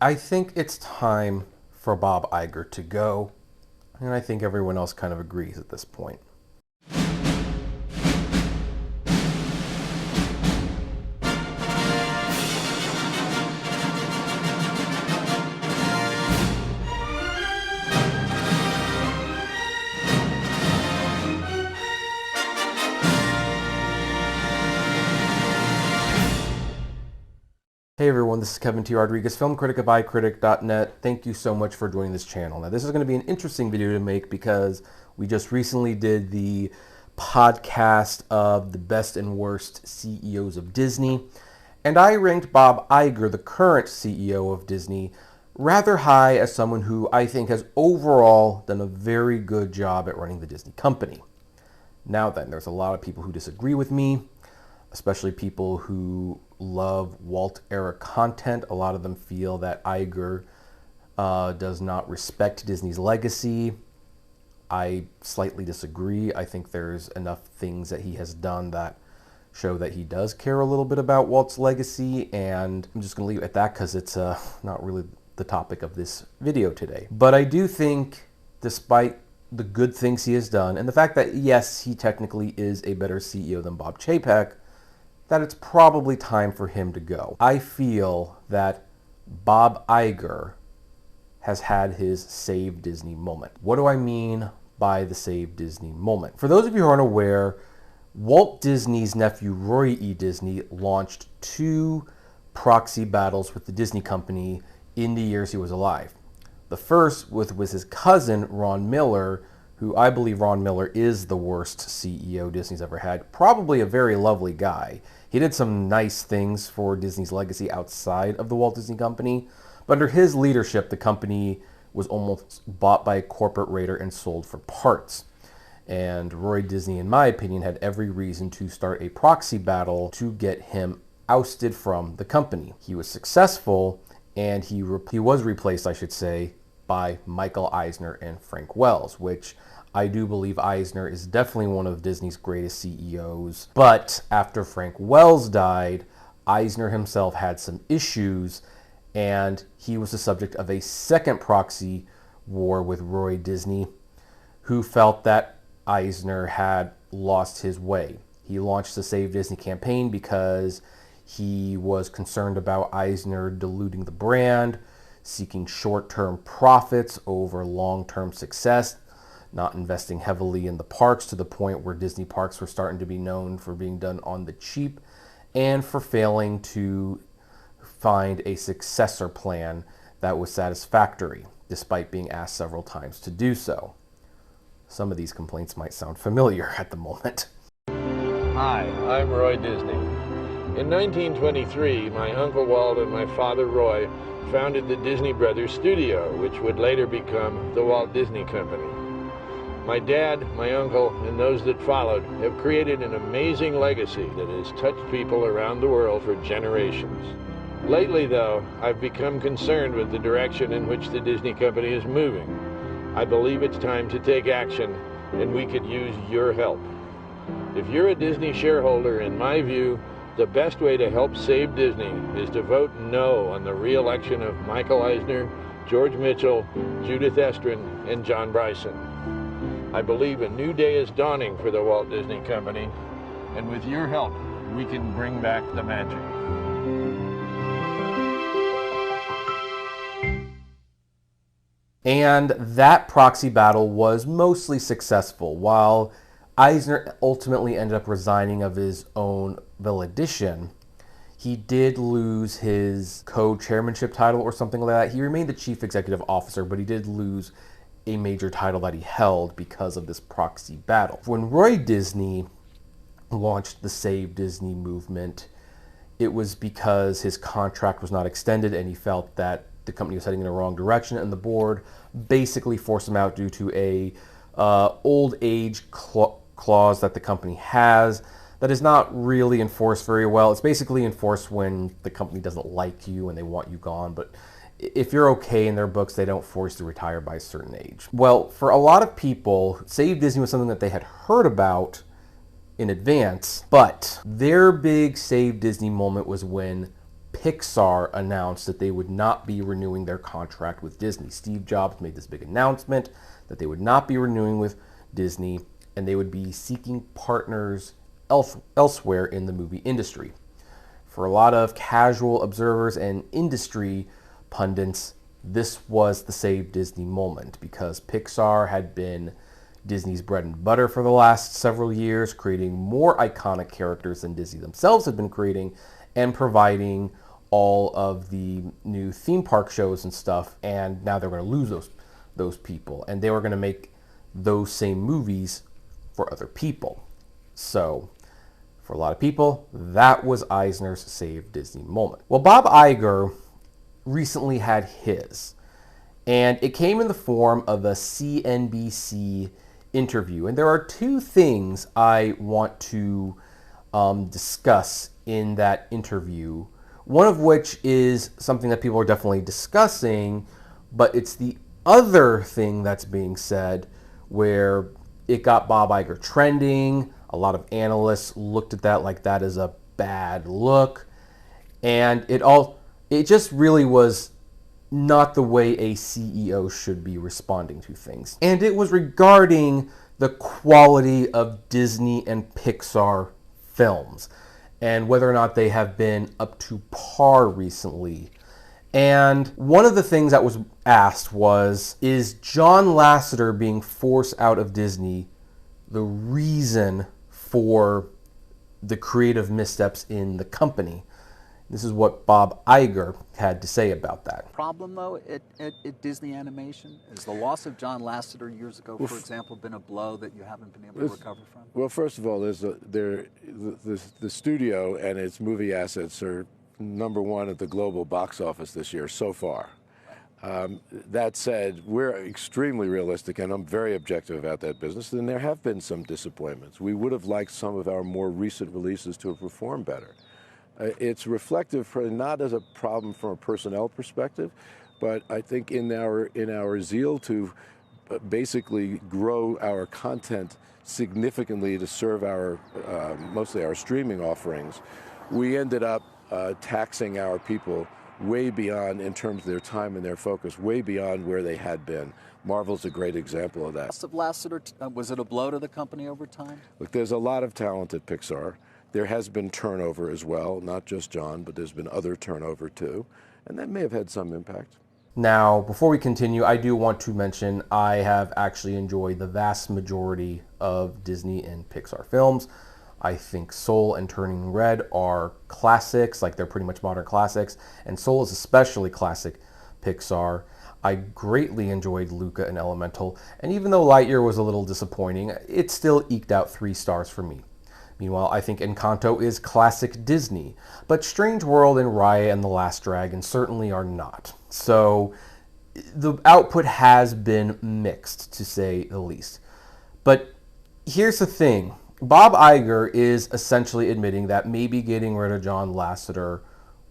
I think it's time for Bob Iger to go, and I think everyone else kind of agrees at this point. Hey everyone, this is Kevin T. Rodriguez, film critic of iCritic.net. Thank you so much for joining this channel. Now this is going to be an interesting video to make because we just recently did the podcast of the best and worst CEOs of Disney, and I ranked Bob Iger, the current CEO of Disney, rather high as someone who I think has overall done a very good job at running the Disney company. Now then, there's a lot of people who disagree with me, especially people who love Walt-era content. A lot of them feel that Iger does not respect Disney's legacy. I slightly disagree. I think there's enough things that he has done that show that he does care a little bit about Walt's legacy, and I'm just going to leave it at that because it's not really the topic of this video today. But I do think, despite the good things he has done, and the fact that, yes, he technically is a better CEO than Bob Chapek, that it's probably time for him to go. I feel that Bob Iger has had his Save Disney moment. What do I mean by the Save Disney moment? For those of you who aren't aware, Walt Disney's nephew Roy E. Disney launched 2 proxy battles with the Disney Company in the years he was alive. The first was his cousin Ron Miller, who I believe Ron Miller is the worst CEO Disney's ever had. Probably a very lovely guy. He did some nice things for Disney's legacy outside of the Walt Disney Company, but under his leadership, the company was almost bought by a corporate raider and sold for parts. And Roy Disney, in my opinion, had every reason to start a proxy battle to get him ousted from the company. He was successful, and he was replaced, I should say, by Michael Eisner and Frank Wells, which I do believe Eisner is definitely one of Disney's greatest CEOs. But after Frank Wells died, Eisner himself had some issues, and he was the subject of a second proxy war with Roy Disney, who felt that Eisner had lost his way. He launched the Save Disney campaign because he was concerned about Eisner diluting the brand, seeking short-term profits over long-term success, not investing heavily in the parks to the point where Disney parks were starting to be known for being done on the cheap, and for failing to find a successor plan that was satisfactory, despite being asked several times to do so. Some of these complaints might sound familiar at the moment. Hi, I'm Roy Disney. In 1923, my Uncle Walt and my father Roy founded the Disney Brothers Studio, which would later become the Walt Disney Company. My dad, my uncle, and those that followed have created an amazing legacy that has touched people around the world for generations. Lately, though, I've become concerned with the direction in which the Disney Company is moving. I believe it's time to take action, and we could use your help. If you're a Disney shareholder, in my view, the best way to help save Disney is to vote no on the re-election of Michael Eisner, George Mitchell, Judith Estrin, and John Bryson. I believe a new day is dawning for the Walt Disney Company, and with your help, we can bring back the magic. And that proxy battle was mostly successful. While Eisner ultimately ended up resigning of his own volition, he did lose his co-chairmanship title or something like that. He remained the chief executive officer, but he did lose a major title that he held because of this proxy battle. When Roy Disney launched the Save Disney movement, it was because his contract was not extended and he felt that the company was heading in the wrong direction, and the board basically forced him out due to a old age clause that the company has that is not really enforced very well. It's basically enforced when the company doesn't like you and they want you gone, but if you're okay in their books, they don't force you to retire by a certain age. Well, for a lot of people, Save Disney was something that they had heard about in advance, but their big Save Disney moment was when Pixar announced that they would not be renewing their contract with Disney. Steve Jobs made this big announcement that they would not be renewing with Disney and they would be seeking partners elsewhere in the movie industry. For a lot of casual observers and industry pundits, this was the Save Disney moment because Pixar had been Disney's bread and butter for the last several years, creating more iconic characters than Disney themselves had been creating and providing all of the new theme park shows and stuff. And now they're going to lose those people, and they were going to make those same movies for other people. So for a lot of people, that was Eisner's Save Disney moment. Well, Bob Iger recently had his, and it came in the form of a CNBC interview. And there are two things I want to discuss in that interview, one of which is something that people are definitely discussing, but it's the other thing that's being said where it got Bob Iger trending. A lot of analysts looked at that like that is a bad look. And it just really was not the way a CEO should be responding to things. And it was regarding the quality of Disney and Pixar films and whether or not they have been up to par recently. And one of the things that was asked was, is John Lasseter being forced out of Disney the reason for the creative missteps in the company? This is what Bob Iger had to say about that. Problem, though, at Disney Animation? Is the loss of John Lasseter years ago, for example, been a blow that you haven't been able to recover from? Well, first of all, the studio and its movie assets are #1 at the global box office this year so far. That said, we're extremely realistic, and I'm very objective about that business, and there have been some disappointments. We would have liked some of our more recent releases to have performed better. It's reflective, not as a problem from a personnel perspective, but I think in our zeal to basically grow our content significantly to serve mostly our streaming offerings, we ended up taxing our people way beyond, in terms of their time and their focus, way beyond where they had been. Marvel's a great example of that. Loss of Lasseter, was it a blow to the company over time? Look, there's a lot of talent at Pixar. There has been turnover as well, not just John, but there's been other turnover too, and that may have had some impact. Now, before we continue, I do want to mention I have actually enjoyed the vast majority of Disney and Pixar films. I think Soul and Turning Red are classics, like they're pretty much modern classics, and Soul is especially classic Pixar. I greatly enjoyed Luca and Elemental, and even though Lightyear was a little disappointing, it still eked out 3 stars for me. Meanwhile, I think Encanto is classic Disney, but Strange World and Raya and the Last Dragon certainly are not. So the output has been mixed, to say the least. But here's the thing. Bob Iger is essentially admitting that maybe getting rid of John Lasseter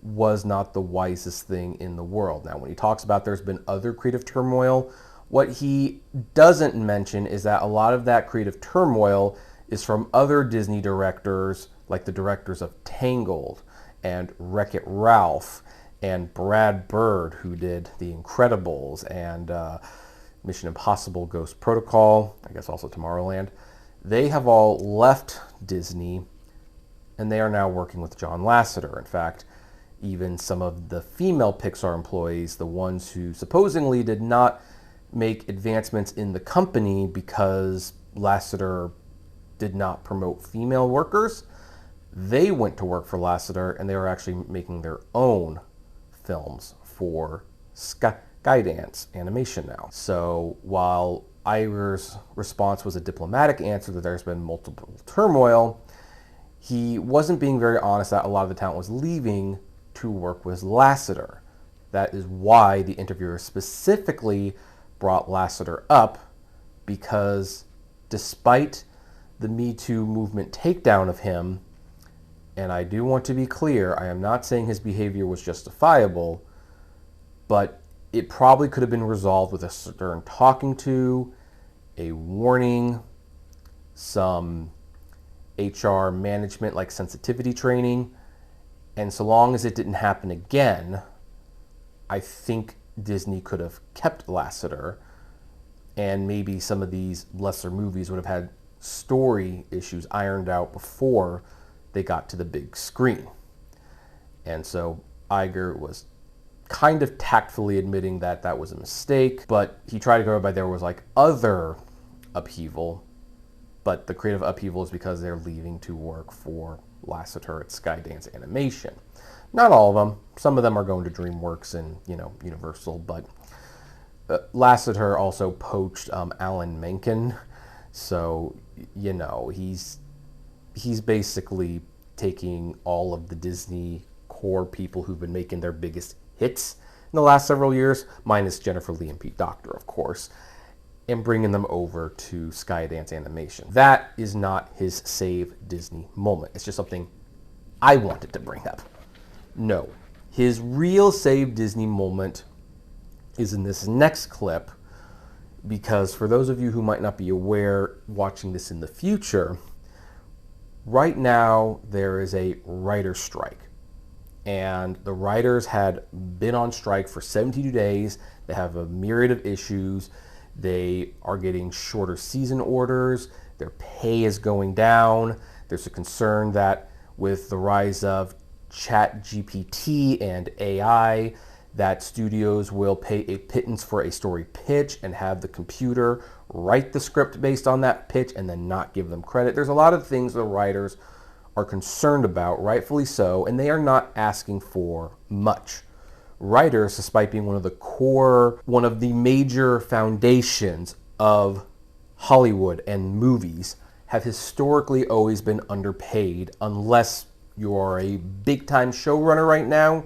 was not the wisest thing in the world. Now, when he talks about there's been other creative turmoil, what he doesn't mention is that a lot of that creative turmoil is from other Disney directors, like the directors of Tangled and Wreck-It Ralph and Brad Bird, who did The Incredibles and Mission Impossible Ghost Protocol, I guess also Tomorrowland. They have all left Disney, and they are now working with John Lasseter. In fact, even some of the female Pixar employees, the ones who supposedly did not make advancements in the company because Lasseter did not promote female workers, they went to work for Lasseter, and they were actually making their own films for Skydance Animation now. So while Iger's response was a diplomatic answer that there's been multiple turmoil, he wasn't being very honest that a lot of the talent was leaving to work with Lasseter. That is why the interviewer specifically brought Lasseter up, because despite the Me Too movement takedown of him, and I do want to be clear, I am not saying his behavior was justifiable, but it probably could have been resolved with a stern talking to, a warning, some HR management like sensitivity training, And so long as it didn't happen again, I think Disney could have kept Lasseter, and maybe some of these lesser movies would have had story issues ironed out before they got to the big screen. And so Iger was kind of tactfully admitting that that was a mistake, but he tried to go by there was like other upheaval, but the creative upheaval is because they're leaving to work for Lasseter at Skydance Animation. Not all of them. Some of them are going to DreamWorks and, Universal, but Lasseter also poached Alan Menken, so, he's basically taking all of the Disney core people who've been making their biggest hits in the last several years, minus Jennifer Lee and Pete Docter, of course, and bringing them over to Skydance Animation. That is not his Save Disney moment. It's just something I wanted to bring up. No, his real Save Disney moment is in this next clip, because for those of you who might not be aware watching this in the future, right now there is a writer's strike. And the writers had been on strike for 72 days. They have a myriad of issues. They are getting shorter season orders. Their pay is going down. There's a concern that with the rise of ChatGPT and AI, that studios will pay a pittance for a story pitch and have the computer write the script based on that pitch and then not give them credit. There's a lot of things the writers are concerned about, rightfully so, and they are not asking for much. Writers, despite being one of the major foundations of Hollywood and movies, have historically always been underpaid. Unless you're a big-time showrunner right now,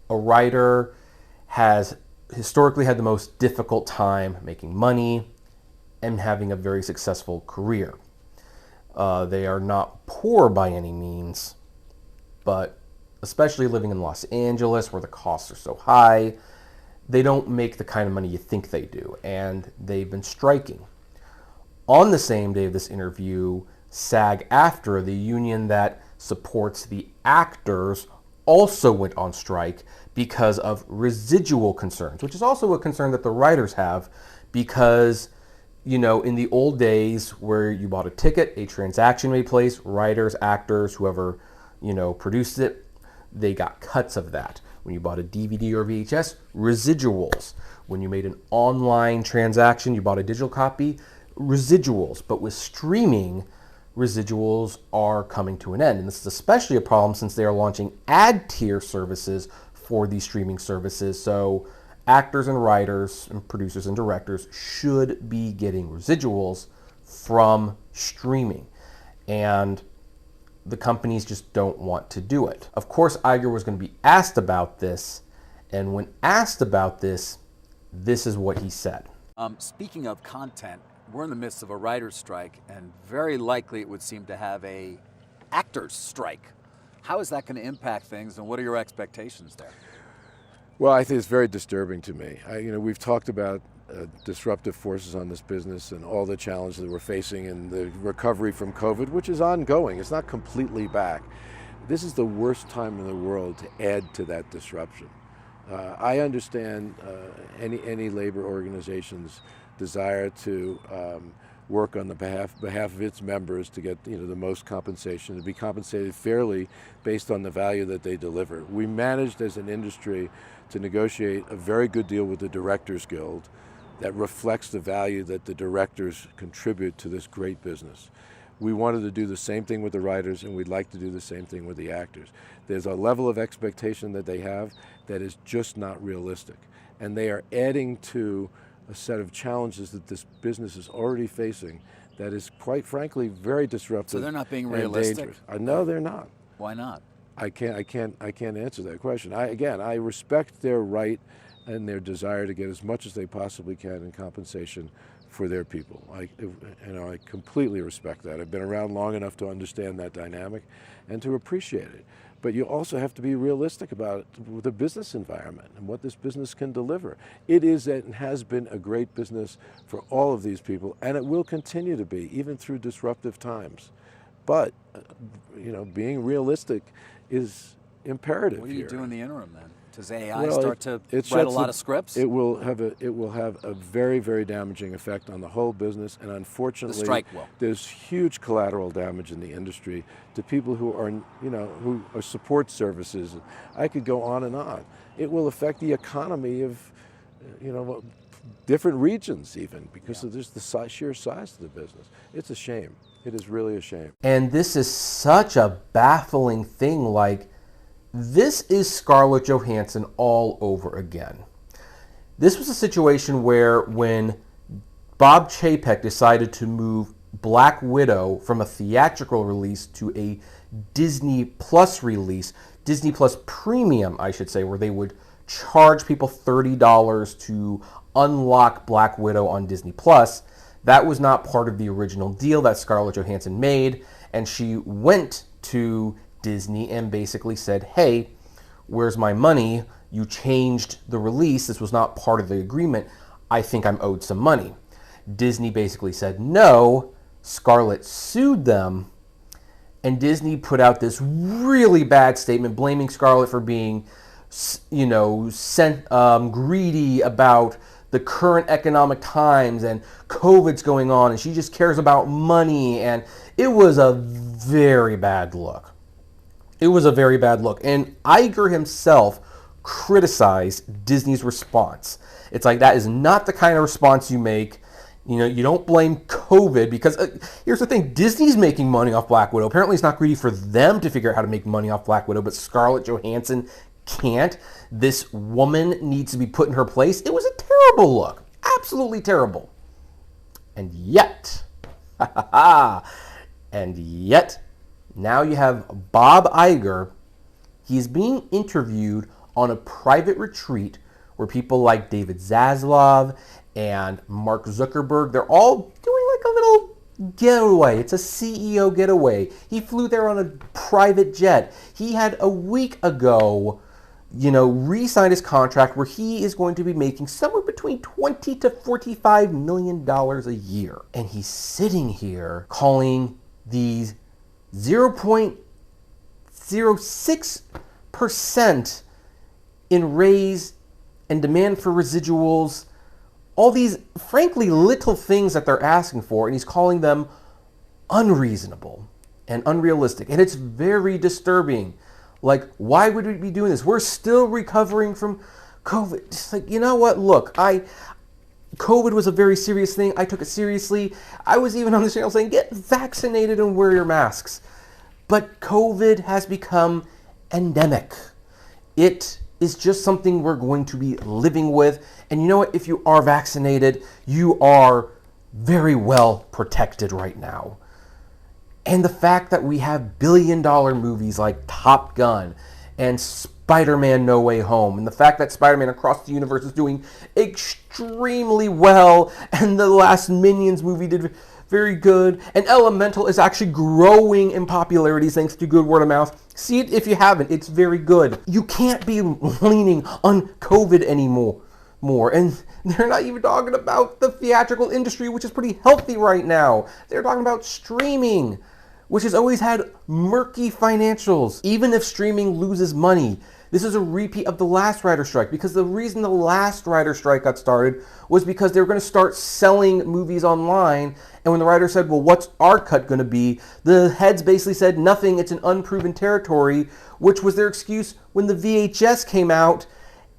a writer has historically had the most difficult time making money and having a very successful career. They are not poor by any means, but especially living in Los Angeles where the costs are so high, they don't make the kind of money you think they do, and they've been striking. On the same day of this interview, SAG-AFTRA, the union that supports the actors, also went on strike because of residual concerns, which is also a concern that the writers have, because in the old days where you bought a ticket, a transaction made place, writers, actors, whoever, produced it, they got cuts of that. When you bought a DVD or VHS, residuals. When you made an online transaction, you bought a digital copy, residuals. But with streaming, residuals are coming to an end. And this is especially a problem since they are launching ad tier services for these streaming services. So actors and writers and producers and directors should be getting residuals from streaming. And the companies just don't want to do it. Of course, Iger was going to be asked about this. And when asked about this, this is what he said. Speaking of content, we're in the midst of a writer's strike, and very likely it would seem to have a actor's strike. How is that going to impact things, and what are your expectations there? Well, I think it's very disturbing to me. We've talked about disruptive forces on this business and all the challenges that we're facing and the recovery from COVID, which is ongoing. It's not completely back. This is the worst time in the world to add to that disruption. I understand any labor organization's desire to work on the behalf of its members to get the most compensation, to be compensated fairly based on the value that they deliver. We managed as an industry to negotiate a very good deal with the Directors Guild that reflects the value that the directors contribute to this great business. We wanted to do the same thing with the writers, and we'd like to do the same thing with the actors. There's a level of expectation that they have that is just not realistic, and they are adding to a set of challenges that this business is already facing that is, quite frankly, very disruptive. So they're not being realistic? No, they're not. Why not? I can't answer that question. I respect their right and their desire to get as much as they possibly can in compensation for their people. I completely respect that. I've been around long enough to understand that dynamic and to appreciate it. But you also have to be realistic about the business environment and what this business can deliver. It is and has been a great business for all of these people, and it will continue to be, even through disruptive times. But being realistic is imperative What do you here. do in the interim then? Does AI Well, start to write a lot of scripts? It will have a very, very damaging effect on the whole business, and unfortunately, The strike will. there's huge collateral damage in the industry to people who are, who are support services. I could go on and on. It will affect the economy of, different regions even, because of just the sheer size of the business. It's a shame. It is really a shame. And this is such a baffling thing. Like, this is Scarlett Johansson all over again. This was a situation where when Bob Chapek decided to move Black Widow from a theatrical release to a Disney Plus release, Disney Plus Premium, I should say, where they would charge people $30 to unlock Black Widow on Disney Plus, that was not part of the original deal that Scarlett Johansson made, and she went to Disney and basically said, hey, where's my money? You changed the release. This was not part of the agreement. I think I'm owed some money. Disney basically said no. Scarlett sued them, and Disney put out this really bad statement blaming Scarlett for being, greedy about the current economic times and COVID's going on, and she just cares about money, and it was a very bad look. It was a very bad look. And Iger himself criticized Disney's response. It's like, that is not the kind of response you make. You don't blame COVID because here's the thing. Disney's making money off Black Widow. Apparently it's not greedy for them to figure out how to make money off Black Widow, but Scarlett Johansson can't. This woman needs to be put in her place. It was a terrible look. Absolutely terrible. And yet, now you have Bob Iger. He's being interviewed on a private retreat where people like David Zaslav and Mark Zuckerberg, they're all doing like a little getaway. It's a CEO getaway. He flew there on a private jet. He had a week ago, re-signed his contract where he is going to be making somewhere between $20 to $45 million a year. And he's sitting here calling these 0.06% in raise and demand for residuals, all these frankly little things that they're asking for, and he's calling them unreasonable and unrealistic. And it's very disturbing. Like, why would we be doing this? We're still recovering from COVID. It's like, you know what? Look, COVID was a very serious thing. I took it seriously. I was even on the channel saying, get vaccinated and wear your masks. But COVID has become endemic. It is just something we're going to be living with. And you know what? If you are vaccinated, you are very well protected right now. And the fact that we have billion-dollar movies like Top Gun and Spider-Man No Way Home, and the fact that Spider-Man Across the Universe is doing extremely well, and the last Minions movie did very good, and Elemental is actually growing in popularity thanks to good word of mouth. See it if you haven't. It's very good. You can't be leaning on COVID anymore. And they're not even talking about the theatrical industry, which is pretty healthy right now. They're talking about streaming, which has always had murky financials. Even if streaming loses money, this is a repeat of the last writer strike, because the reason the last writer strike got started was because they were going to start selling movies online. And when the writer said, well, what's our cut going to be? The heads basically said nothing. It's an unproven territory, which was their excuse when the VHS came out.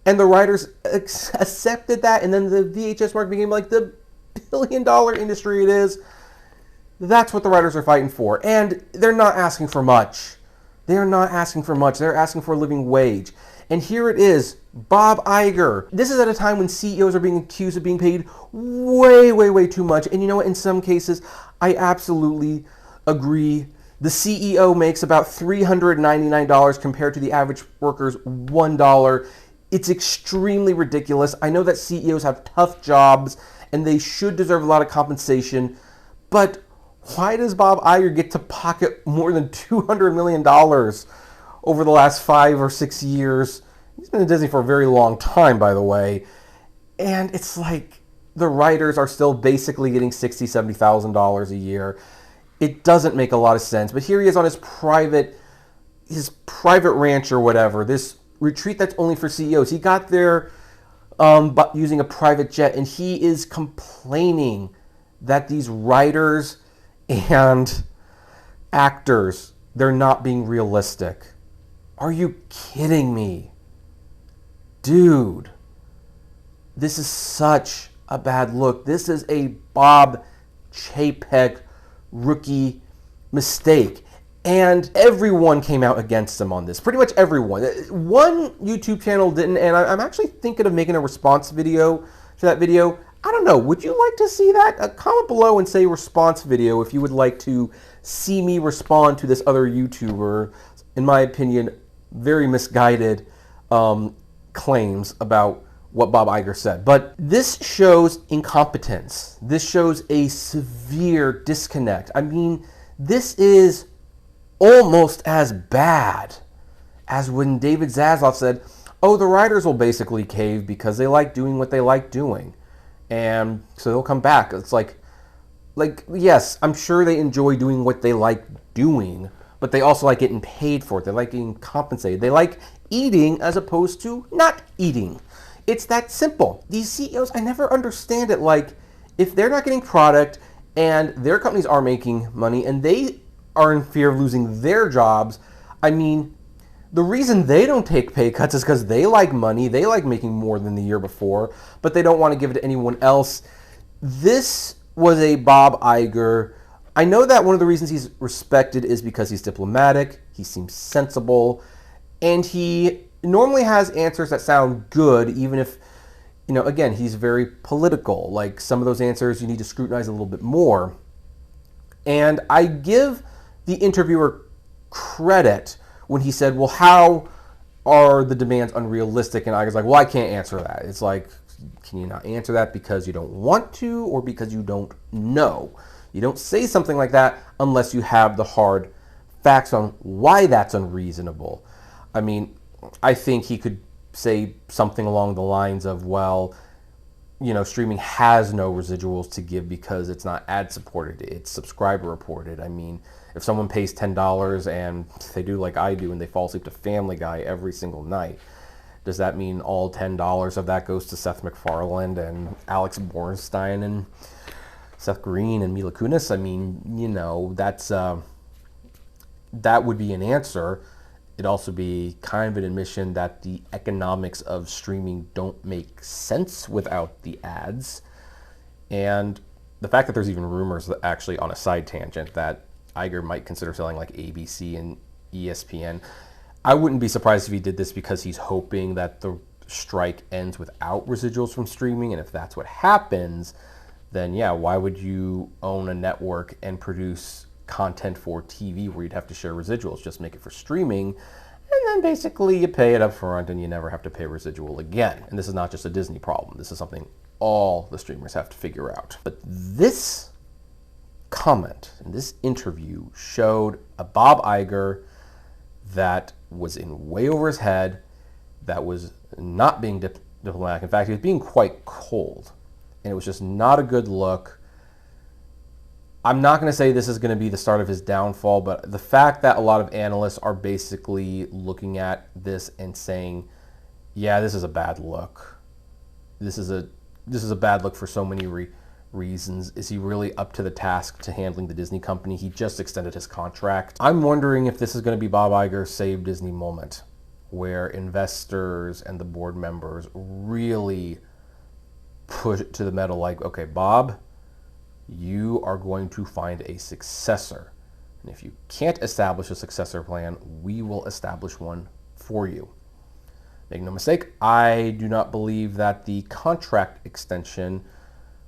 And the writers accepted that, and then the VHS market became like the billion-dollar industry it is. That's what the writers are fighting for. And they're not asking for much. They're not asking for much. They're asking for a living wage. And here it is, Bob Iger. This is at a time when CEOs are being accused of being paid way, way, way too much. And you know what? In some cases, I absolutely agree. The CEO makes about $399 compared to the average worker's $1. It's extremely ridiculous. I know that CEOs have tough jobs and they should deserve a lot of compensation, but why does Bob Iger get to pocket more than $200 million over the last 5 or 6 years? He's been in Disney for a very long time, by the way. And it's like the writers are still basically getting $60,000, $70,000 a year. It doesn't make a lot of sense. But here he is on his private his private ranch or whatever, this retreat that's only for CEOs. He got there but using a private jet, and he is complaining that these writers and actors, they're not being realistic. Are you kidding me? Dude, this is such a bad look. This is a Bob Chapek rookie mistake. And everyone came out against him on this. Pretty much everyone. One YouTube channel didn't, and I'm actually thinking of making a response video to that video. I don't know. Would you like to see that? Comment below and say response video if you would like to see me respond to this other YouTuber, in my opinion, very misguided claims about what Bob Iger said. But this shows incompetence. This shows a severe disconnect. I mean, this is almost as bad as when David Zaslav said, oh, the writers will basically cave because they like doing what they like doing. And so they'll come back. It's like, yes, I'm sure they enjoy doing what they like doing, but they also like getting paid for it. They like getting compensated. They like eating as opposed to not eating. It's that simple. These CEOs, I never understand it. Like, if they're not getting product and their companies are making money and they are in fear of losing their jobs, I mean, the reason they don't take pay cuts is because they like money, they like making more than the year before, but they don't want to give it to anyone else. This was a Bob Iger. I know that one of the reasons he's respected is because he's diplomatic, he seems sensible, and he normally has answers that sound good, even if, you know, again, he's very political. Like, some of those answers you need to scrutinize a little bit more. And I give the interviewer credit when he said, well, how are the demands unrealistic? And Iger's like, well, I can't answer that. It's like, can you not answer that because you don't want to or because you don't know? You don't say something like that unless you have the hard facts on why that's unreasonable. I mean, I think he could say something along the lines of, well, you know, streaming has no residuals to give because it's not ad supported, it's subscriber reported. I mean, if someone pays $10 and they do like I do and they fall asleep to Family Guy every single night, does that mean all $10 of that goes to Seth MacFarlane and Alex Bornstein and Seth Green and Mila Kunis? I mean, you know, that's that would be an answer. It'd also be kind of an admission that the economics of streaming don't make sense without the ads. And the fact that there's even rumors that, actually on a side tangent, that Iger might consider selling like ABC and ESPN. I wouldn't be surprised if he did this because he's hoping that the strike ends without residuals from streaming. And if that's what happens, then yeah, why would you own a network and produce content for TV where you'd have to share residuals? Just make it for streaming, and then basically you pay it up front and you never have to pay residual again. And this is not just a Disney problem. This is something all the streamers have to figure out. But this comment in this interview showed a Bob Iger that was in way over his head, that was not being diplomatic. In fact, he was being quite cold, and it was just not a good look. I'm not going to say this is going to be the start of his downfall, but the fact that a lot of analysts are basically looking at this and saying, yeah, this is a bad look. This is a bad look for so many reasons. Is he really up to the task to handling the Disney company? He just extended his contract. I'm wondering if this is going to be Bob Iger's Save Disney moment, where investors and the board members really push it to the metal, like, okay, Bob, you are going to find a successor. And if you can't establish a successor plan, we will establish one for you. Make no mistake, I do not believe that the contract extension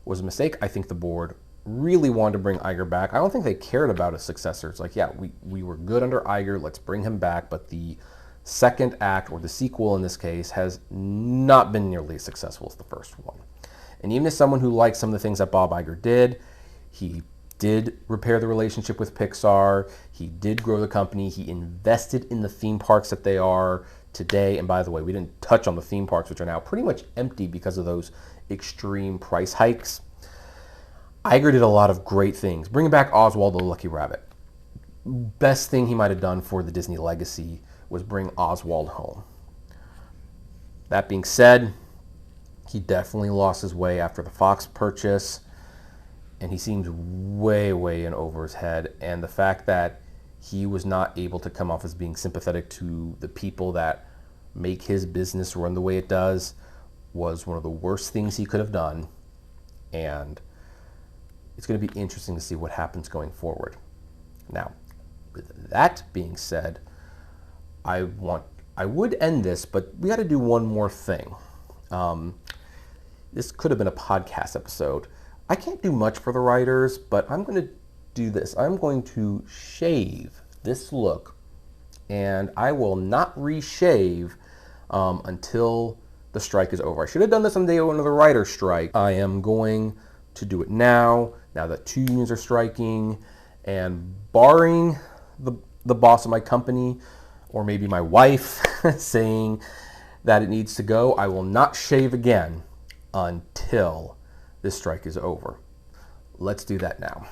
was a mistake. I think the board really wanted to bring Iger back. I don't think they cared about a successor. It's like, yeah, we were good under Iger, let's bring him back. But the second act, or the sequel in this case, has not been nearly as successful as the first one. And even as someone who likes some of the things that Bob Iger did, he did repair the relationship with Pixar, he did grow the company, he invested in the theme parks that they are today. And by the way, we didn't touch on the theme parks, which are now pretty much empty because of those extreme price hikes. Iger did a lot of great things. Bringing back Oswald the Lucky Rabbit. best thing he might have done for the Disney legacy was bring Oswald home. That being said, he definitely lost his way after the Fox purchase, and he seems way, way in over his head. And the fact that he was not able to come off as being sympathetic to the people that make his business run the way it does was one of the worst things he could have done. And it's going to be interesting to see what happens going forward. Now, with that being said, I would end this, but we got to do one more thing. This could have been a podcast episode. I can't do much for the writers, but I'm going to do this. I'm going to shave this look, and I will not reshave until the strike is over. I should have done this on day one of the writer's strike. I am going to do it now that 2 unions are striking, and barring the boss of my company or maybe my wife saying that it needs to go, I will not shave again until this strike is over. Let's do that now.